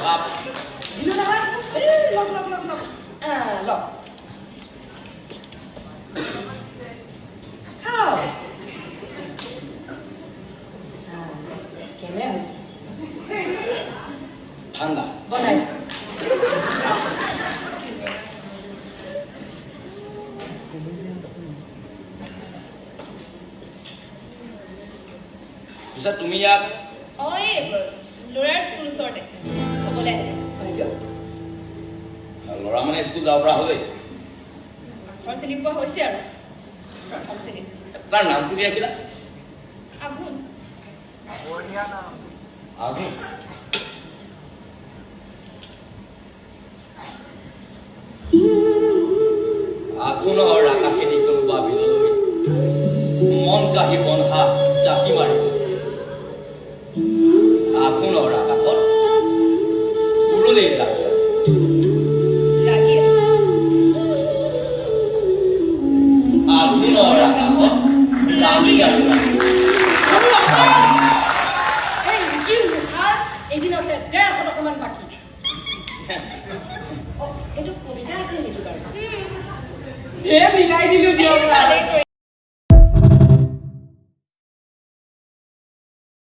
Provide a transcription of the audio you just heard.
cup দিলো নহয় লগ লগ লগ লগ লগ খাও কেনে হৈছে ঠাণ্ডা বনাইছো পিছে তুমি ইয়াত ল'ৰাৰ স্কুল ওচৰতে থ'বলৈ আহিলে ল'ৰা মানে স্কুল যাব পৰা হ'লেই ঘৰ চিনি পোৱা হৈছে আৰু প্ৰথম শ্ৰেণী তাৰ নামটো কি আছিলে আঘোণ আঘোণ আঘোণৰ আকাশেদি কোনোবা বিললৈ মন কাহি বন্ধা জাপি মাৰি আঘোণৰ আকাশত উৰুলেই লাগি আছে লাগি আঘোণৰ আকাশত লাগি লাগি এদিনতে 150 টকামান বাকী এইটো কবিতা আছে নেকি বাৰু মিলাই দিলো দিয়ক